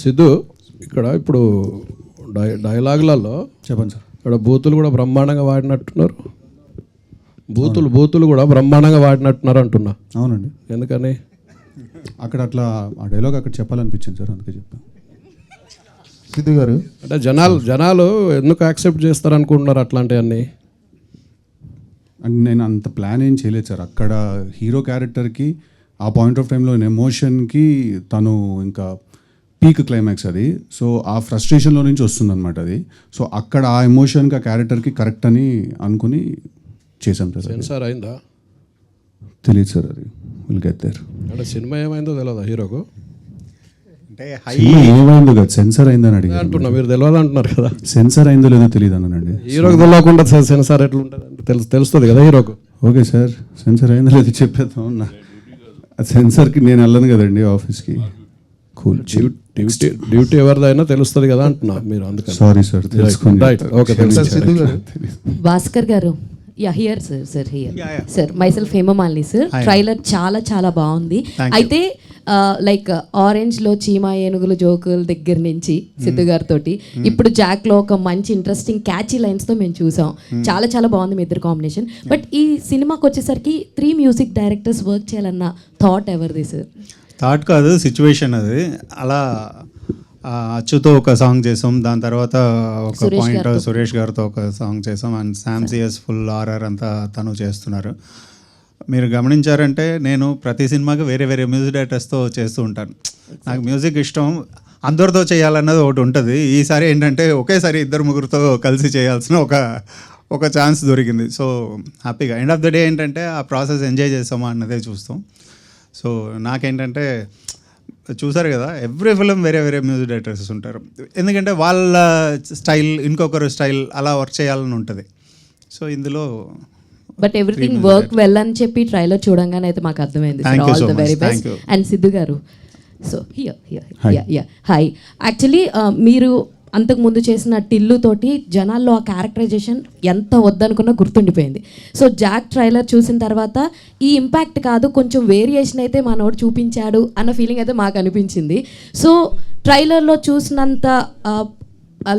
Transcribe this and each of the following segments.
సిద్ధు ఇక్కడ ఇప్పుడు డైలాగులలో చెప్పండి సార్. ఇక్కడ బూతులు కూడా బ్రహ్మాండంగా వాడినట్టున్నారు. బూతులు కూడా బ్రహ్మాండంగా వాడినట్టున్నారు అంటున్నా. అవునండి. ఎందుకని అక్కడ అట్లా ఆ డైలాగ్ అక్కడ చెప్పాలనిపించింది సార్, అందుకే చెప్పాను. సిద్ధు గారు అంటే జనాలు ఎందుకు యాక్సెప్ట్ చేస్తారు అనుకుంటున్నారు అట్లాంటివన్నీ? అండ్ నేను అంత ప్లాన్ ఏం చేయలేదు సార్. అక్కడ హీరో క్యారెక్టర్కి ఆ పాయింట్ ఆఫ్ టైంలో ఎమోషన్కి తను ఇంకా పీక్ క్లైమాక్స్ అది. సో ఆ ఫ్రస్ట్రేషన్లో నుంచి వస్తుందన్నమాట అది. సో అక్కడ ఆ ఎమోషన్కి ఆ క్యారెక్టర్కి కరెక్ట్ అని అనుకుని చేశాం సార్. సెన్సార్ అయిందా తెలియదు సార్, అది విల్ గెట్ దేర్. అంటే సినిమా ఏమైందో తెలియదా హీరోకు? అంటే ఏమైందో కదా, సెన్సార్ అయిందని అడిగి అంటున్నా, మీరు తెలియదు అంటున్నారు కదా. సెన్సార్ అయిందో లేదో తెలియదు అన్నానండి. హీరోకి తెలియకుండా సెన్సార్ ఎట్లా ఉంటుంది అంటే తెలుస్తుంది కదా హీరోకు. ఓకే సార్, సెన్సార్ అయిందో లేదో చెప్పేద్దాం అన్న. ఆ సెన్సార్కి నేను వెళ్ళను కదండి ఆఫీస్కి. కూల్. డ్యూటీ ఎవరిదైనా తెలుస్తుంది కదా అంటున్నా మీరు, అందుకని. సారీ సార్, తెలుసుకోండి. Okay, Siddhu garu Bhaskar garu, ya here sir. Sir here sir, myself Hema Malini sir. Trailer చాలా బాగుంది. అయితే లైక్ ఆరెంజ్లో చీమా ఏనుగులు జోకుల దగ్గర నుంచి సిద్ధు గారితో ఇప్పుడు జాక్లో ఒక మంచి ఇంట్రెస్టింగ్ క్యాచీ లైన్స్తో మేము చూసాం. చాలా బాగుంది మీ ఇద్దరు కాంబినేషన్. బట్ ఈ సినిమాకి వచ్చేసరికి 3 మ్యూజిక్ డైరెక్టర్స్ వర్క్ చేయాలన్న థాట్ ఎవరిది సార్? థాట్ కాదు, సిచ్యువేషన్ అది. అలా అచ్చుతో ఒక సాంగ్ చేసాం, దాని తర్వాత ఒక పాయింట్ సురేష్ గారితో ఒక సాంగ్ చేసాం, and Sam CS full RR అంతా తను చేస్తున్నారు. మీరు గమనించారంటే నేను ప్రతి సినిమాకి వేరే మ్యూజిక్ డైరెక్టర్స్తో చేస్తూ ఉంటాను. నాకు మ్యూజిక్ ఇష్టం, అందరితో చేయాలన్నది ఒకటి ఉంటుంది. ఈసారి ఏంటంటే ఒకేసారి 2-3 కలిసి చేయాల్సిన ఒక ఛాన్స్ దొరికింది. సో హ్యాపీగా ఎండ్ ఆఫ్ ద డే ఏంటంటే ఆ ప్రాసెస్ ఎంజాయ్ చేస్తామా అన్నదే చూస్తాం. సో నాకేంటంటే చూసారు కదా, ఎవ్రీ ఫిలిం వేరే మ్యూజిక్ డైరెక్టర్స్ ఉంటారు. ఎందుకంటే వాళ్ళ స్టైల్ ఇంకొకరు స్టైల్ అలా వర్క్ చేయాలని ఉంటుంది. సో ఇందులో బట్ ఎవ్రీథింగ్ వర్క్ వెల్ అని చెప్పి ట్రైలర్ చూడంగానే అయితే మాకు అర్థమైంది. All the very best. And Siddhu గారు, సో హియర్ హాయ్. యాక్చువల్లీ మీరు అంతకుముందు చేసిన టిల్లు తోటి జనాల్లో ఆ క్యారెక్టరైజేషన్ ఎంత వద్దనుకున్నా గుర్తుండిపోయింది. సో జాక్ ట్రైలర్ చూసిన తర్వాత ఈ ఇంపాక్ట్ కాదు, కొంచెం వేరియేషన్ అయితే మనోడు చూపించాడు అన్న ఫీలింగ్ అయితే మాకు అనిపించింది. సో ట్రైలర్లో చూసినంత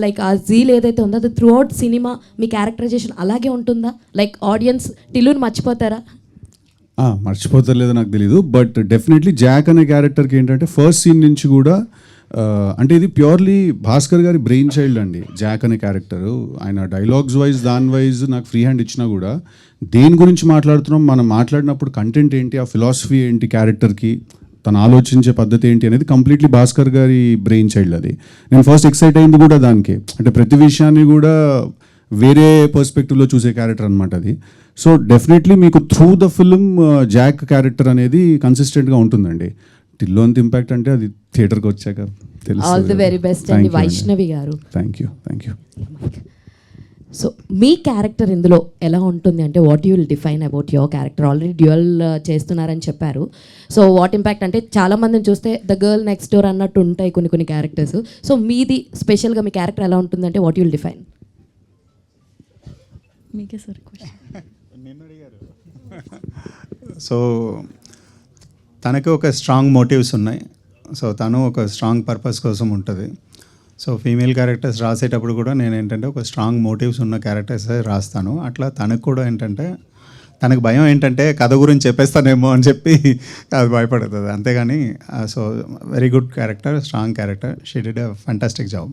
లైక్ ఆ జీల్ ఏదైతే ఉందో అది త్రూ అవుట్ సినిమా మీ క్యారెక్టరైజేషన్ అలాగే ఉంటుందా? లైక్ ఆడియన్స్ టిల్లుని మర్చిపోతారా? మర్చిపోతారు లేదో నాకు తెలీదు, బట్ డెఫినెట్లీ జాక్ అనే క్యారెక్టర్కి ఏంటంటే ఫస్ట్ సీన్ నుంచి కూడా అంటే ఇది ప్యూర్లీ భాస్కర్ గారి బ్రెయిన్ చైల్డ్ అండి. జాక్ అనే క్యారెక్టరు ఆయన డైలాగ్స్ వైజ్ దాని వైజ్ నాకు ఫ్రీ హ్యాండ్ ఇచ్చినా కూడా దేని గురించి మాట్లాడుతున్నాం, మనం మాట్లాడినప్పుడు కంటెంట్ ఏంటి, ఆ ఫిలాసఫీ ఏంటి, క్యారెక్టర్కి తను ఆలోచించే పద్ధతి ఏంటి అనేది కంప్లీట్లీ భాస్కర్ గారి బ్రెయిన్ చైల్డ్ అది. నేను ఫస్ట్ ఎక్సైట్ అయింది కూడా దానికి, అంటే ప్రతి విషయాన్ని కూడా వేరే పర్స్పెక్టివ్లో చూసే క్యారెక్టర్ అనమాట అది. సో డెఫినెట్లీ మీకు through the film Jack character అనేది కన్సిస్టెంట్గా ఉంటుందండి. టిల్లు అంత ఇంపాక్ట్ అంటే అది థియేటర్కి వచ్చాక తెలుసు. ఆల్ ది వెరీ బెస్ట్ అండి వైష్ణవి గారు. Thank you. So me character ఇందులో ఎలా ఉంటుంది అంటే what you will define about your character? Already dual చేస్తున్నారని చెప్పారు. సో వాట్ ఇంపాక్ట్ అంటే చాలా మందిని చూస్తే ద గర్ల్ నెక్స్ట్ డోర్ అన్నట్టు ఉంటాయి కొన్ని క్యారెక్టర్స్. సో మీది స్పెషల్గా మీ క్యారెక్టర్ ఎలా ఉంటుంది అంటే వాట్ యూ విల్ డిఫైన్? మీకే సార్. సో తనకి ఒక స్ట్రాంగ్ మోటివ్స్ ఉన్నాయి. సో తను ఒక స్ట్రాంగ్ పర్పస్ కోసం ఉంటుంది. సో ఫీమేల్ క్యారెక్టర్స్ రాసేటప్పుడు కూడా నేను ఏంటంటే ఒక స్ట్రాంగ్ మోటివ్స్ ఉన్న క్యారెక్టర్స్ రాస్తాను. అట్లా తనకు కూడా ఏంటంటే తనకు భయం ఏంటంటే కథ గురించి చెప్పేస్తానేమో అని చెప్పి అది భయపడుతుంది, అంతేగాని. So very good character, strong character. She did a fantastic job.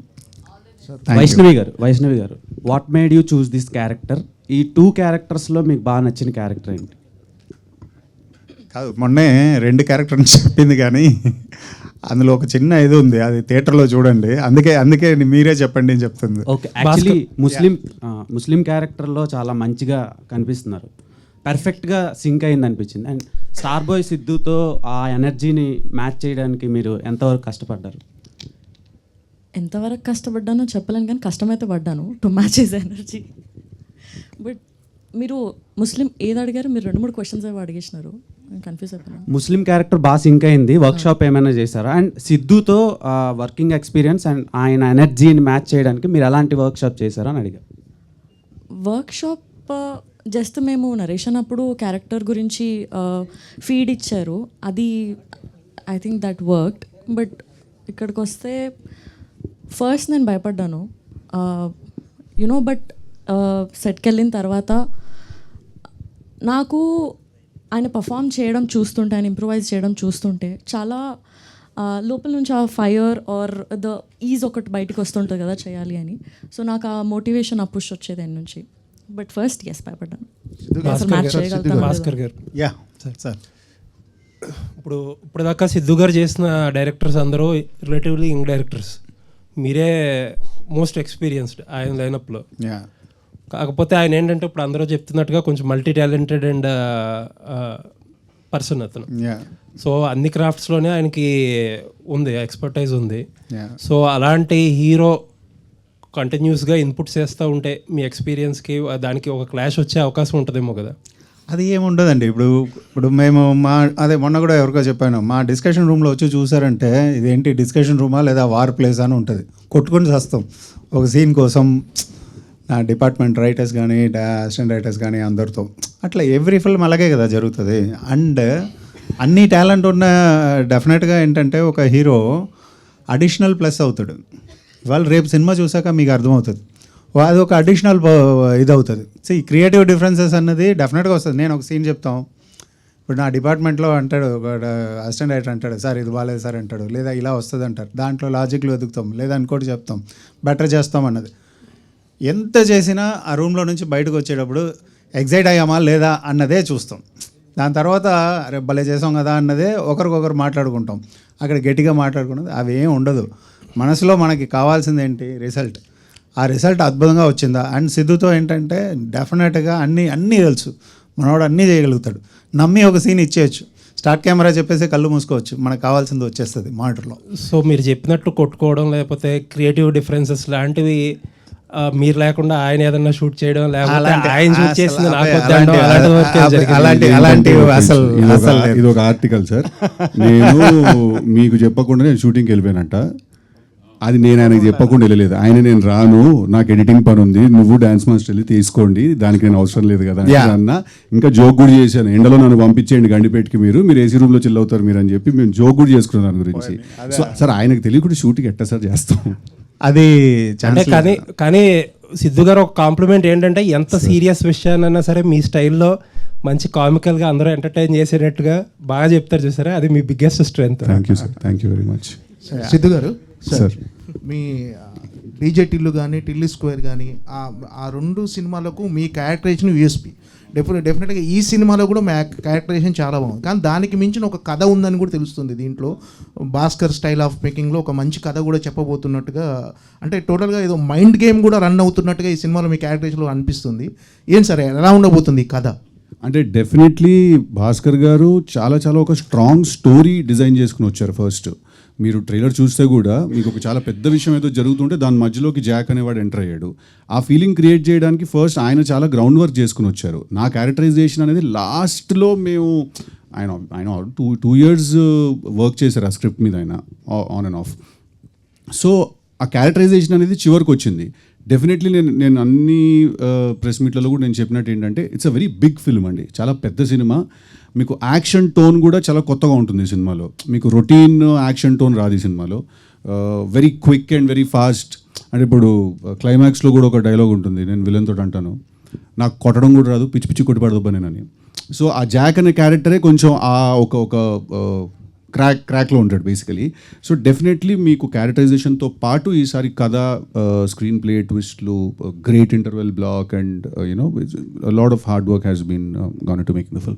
Vaishnavi garu, what made you choose this character? ఈ 2 క్యారెక్టర్స్లో మీకు బాగా నచ్చిన క్యారెక్టర్ ఏంటి? కాదు, మొన్నే 2 క్యారెక్టర్ని చెప్పింది, కానీ అందులో ఒక చిన్న ఇది ఉంది, అది థియేటర్లో చూడండి. అందుకే మీరే చెప్పండి అని చెప్తుంది. ఓకే, యాక్చువల్లీ ముస్లిం క్యారెక్టర్లో చాలా మంచిగా కనిపిస్తున్నారు, పర్ఫెక్ట్గా సింక్ అయింది అనిపించింది. అండ్ స్టార్ బాయ్ సిద్ధుతో ఆ ఎనర్జీని మ్యాచ్ చేయడానికి మీరు ఎంతవరకు కష్టపడ్డారు? ఎంతవరకు కష్టపడ్డానో చెప్పలేను, కానీ కష్టమైతే పడ్డాను to match his energy. But మీరు ముస్లిం ఏది అడిగారు? మీరు 2-3 క్వశ్చన్స్ ఏవో అడిగేసినారు, కన్ఫ్యూజ్ అయిపోయాను. ముస్లిం క్యారెక్టర్ బాగా సింక్ అయింది, వర్క్షాప్ ఏమైనా చేశారా? అండ్ సిద్ధుతో వర్కింగ్ ఎక్స్పీరియన్స్ అండ్ ఆయన ఎనర్జీని మ్యాచ్ చేయడానికి మీరు ఎలాంటి వర్క్షాప్ చేశారా అని అడిగారు. వర్క్షాప్ జస్ట్ మేము నరేషన్ అప్పుడు క్యారెక్టర్ గురించి ఫీడ్ ఇచ్చారు, అది I think that worked. But ఇక్కడికి వస్తే ఫస్ట్ నేను భయపడ్డాను బట్ సెట్కి వెళ్ళిన తర్వాత నాకు ఆయన పర్ఫామ్ చేయడం చూస్తుంటే, ఆయన ఇంప్రూవైజ్ చేయడం చూస్తుంటే చాలా లోపల నుంచి ఆ ఫైర్ ఆర్ ద ఈజ్ ఒకటి బయటకు వస్తుంటుంది కదా చేయాలి అని. సో నాకు ఆ మోటివేషన్, ఆ పుష్ వచ్చేది ఆయన నుంచి. బట్ ఫస్ట్ భయపడ్డాను అసలు మ్యాచ్ చేయగలుగుతాను. భాస్కర్ గారు, యా సార్, ఇప్పుడు దాకా సిద్ధు గారు చేసిన డైరెక్టర్స్ అందరూ రిలేటివ్లీ యంగ్ డైరెక్టర్స్, మీరే మోస్ట్ ఎక్స్పీరియన్స్డ్ ఆయన లైనప్లో. యా, కాకపోతే ఆయన ఏంటంటే ఇప్పుడు అందరూ చెప్తున్నట్టుగా కొంచెం మల్టీ టాలెంటెడ్ అండ్ పర్సన్ అతను. యా, సో అన్ని క్రాఫ్ట్స్లోనే ఆయనకి ఉంది, ఎక్స్పర్టైజ్ ఉంది. Yeah. సో అలాంటి హీరో కంటిన్యూస్గా ఇన్పుట్స్ చేస్తూ ఉంటే మీ ఎక్స్పీరియన్స్కి దానికి ఒక క్లాష్ వచ్చే అవకాశం ఉంటుందేమో కదా. అది ఏముండదండి. ఇప్పుడు మేము మొన్న కూడా ఎవరికో చెప్పాను, మా డిస్కషన్ రూమ్లో వచ్చి చూసారంటే ఇదేంటి డిస్కషన్ రూమా లేదా వార్ ప్లేస్ అని ఉంటుంది. కొట్టుకొని వస్తాం ఒక సీన్ కోసం. నా డిపార్ట్మెంట్ రైటర్స్ కానీ అసిస్టెంట్ రైటర్స్ కానీ అందరితో అట్లా ఎవ్రీ ఫిల్మ్ అలాగే కదా జరుగుతుంది. అండ్ అన్ని టాలెంట్ ఉన్న డెఫినెట్గా ఏంటంటే ఒక హీరో అడిషనల్ ప్లస్ అవుతాడు. ఇవాళ రేపు సినిమా చూసాక మీకు అర్థమవుతుంది, అది ఒక అడిషనల్ ఇది అవుతుంది. సో ఈ క్రియేటివ్ డిఫరెన్సెస్ అన్నది డెఫినెట్గా వస్తుంది. నేను ఒక సీన్ చెప్తాం, ఇప్పుడు నా డిపార్ట్మెంట్లో అంటాడు ఒక అసిస్టెంట్ రైటర్ అంటాడు, సార్ ఇది బాగాలేదు సార్ అంటాడు, లేదా ఇలా వస్తుంది అంటారు. దాంట్లో లాజిక్లు వెతుకుతాం, లేదా ఇంకోటి చెప్తాం, బెటర్ చేస్తాం అన్నది. ఎంత చేసినా ఆ రూమ్లో నుంచి బయటకు వచ్చేటప్పుడు ఎగ్జైట్ అయ్యామా లేదా అన్నదే చూస్తాం. దాని తర్వాత రేపు భలే చేసాం కదా అన్నదే ఒకరికొకరు మాట్లాడుకుంటాం. అక్కడ గట్టిగా మాట్లాడుకున్నది అవి ఏం ఉండదు. మనసులో మనకి కావాల్సింది ఏంటి, రిజల్ట్. ఆ రిజల్ట్ అద్భుతంగా వచ్చిందా. అండ్ సిద్ధుతో ఏంటంటే డెఫినెట్గా అన్నీ తెలుసు, మనవాడు అన్నీ చేయగలుగుతాడు. నమ్మి ఒక సీన్ ఇచ్చేయచ్చు, స్టార్ట్ కెమెరా చెప్పేసి కళ్ళు మూసుకోవచ్చు, మనకు కావాల్సింది వచ్చేస్తుంది మానిటర్లో. సో మీరు చెప్పినట్టు కొట్టుకోవడం లేకపోతే క్రియేటివ్ డిఫరెన్సెస్ లాంటివి మీరు లేకుండా ఆయన ఏదన్నా షూట్ చేయడం లేకపోతే ఆయన షూట్ చేసింది నాకు వద్దండం అలాంటివి అసలు ఇది ఒక ఆర్టికల్ సార్. నేను మీకు చెప్పకుండా నేను షూటింగ్కి వెళ్ళిపోయానంట. అది నేను ఆయనకి చెప్పకుండా వెళ్ళలేదు. నేను రాను, నాకు ఎడిటింగ్ పని ఉంది, నువ్వు డాన్స్ మాస్టర్ వెళ్ళి తీసుకోండి, దానికి నేను అవసరం లేదు కదా అన్న. ఇంకా జోక్ కూడా చేశాను, ఎండలో నన్ను పంపించేయండి గండిపేటకి, మీరు ఏసీ రూమ్లో చిల్ అవుతారు మీరు అని చెప్పి మేము జోక్ కూడా చేసుకున్నాం దాని గురించి. సో సార్ ఆయనకు తెలియకుండా షూటింగ్ ఎట్టా సార్ చేస్తాం అది. అంటే కానీ సిద్ధు గారు ఒక కాంప్లిమెంట్ ఏంటంటే ఎంత సీరియస్ విషయాన్నైనా సరే మీ స్టైల్లో మంచి కామికల్గా అందరూ ఎంటర్టైన్ చేసేటట్టుగా బాగా చెప్తారు చూసారా, అది మీ biggest strength. Thank you sir, thank you very much. Siddhu garu sir, me DJ Tillu కానీ టిల్లు స్క్వేర్ కానీ ఆ రెండు సినిమాలకు మీ క్యారెక్టరైజేషన్ యూఎస్పీ డెఫినెట్గా ఈ సినిమాలో కూడా మీ క్యారెక్టరైజేషన్ చాలా బాగుంది. కానీ దానికి మించిన ఒక కథ ఉందని కూడా తెలుస్తుంది దీంట్లో. భాస్కర్ స్టైల్ ఆఫ్ మేకింగ్లో ఒక మంచి కథ కూడా చెప్పబోతున్నట్టుగా, అంటే టోటల్గా ఏదో మైండ్ గేమ్ కూడా రన్ అవుతున్నట్టుగా ఈ సినిమాలో మీ క్యారెక్టరైజేషన్లో అనిపిస్తుంది. ఏం సరే ఎలా ఉండబోతుంది ఈ కథ? అంటే డెఫినెట్లీ భాస్కర్ గారు చాలా ఒక స్ట్రాంగ్ స్టోరీ డిజైన్ చేసుకుని వచ్చారు. ఫస్ట్ మీరు ట్రైలర్ చూస్తే కూడా మీకు ఒక చాలా పెద్ద విషయం ఏదో జరుగుతుంటే దాని మధ్యలోకి జాక్ అనేవాడు ఎంటర్ అయ్యాడు. ఆ ఫీలింగ్ క్రియేట్ చేయడానికి ఫస్ట్ ఆయన చాలా గ్రౌండ్ వర్క్ చేసుకుని వచ్చారు. నా క్యారెక్టరైజేషన్ అనేది లాస్ట్లో మేము ఆయన 2 years వర్క్ చేశారు ఆ స్క్రిప్ట్ మీద, ఆయన ఆన్ అండ్ ఆఫ్. సో ఆ క్యారెక్టరైజేషన్ అనేది చివరికి వచ్చింది. డెఫినెట్లీ నేను అన్ని ప్రెస్ మీట్లలో కూడా నేను చెప్పినట్టు ఏంటంటే it's a very big film అండి, చాలా పెద్ద సినిమా. మీకు యాక్షన్ టోన్ కూడా చాలా కొత్తగా ఉంటుంది ఈ సినిమాలో. మీకు రొటీన్ యాక్షన్ టోన్ రాదు ఈ సినిమాలో. Very quick and very fast. అంటే ఇప్పుడు క్లైమాక్స్లో కూడా ఒక డైలాగ్ ఉంటుంది, నేను విలన్ తోటి అంటాను, నాకు కొట్టడం కూడా రాదు, పిచ్చి పిచ్చి కొట్టి పడదు నేనని. సో ఆ జాక్ అనే క్యారెక్టరే కొంచెం ఆ ఒక క్రాక్లో ఉంటాడు బేసికలీ. సో డెఫినెట్లీ మీకు క్యారెక్టరైజేషన్తో పాటు ఈసారి కథ, స్క్రీన్ ప్లే ట్విస్ట్లు, great interval block and lot of hard work has been gone to make the film.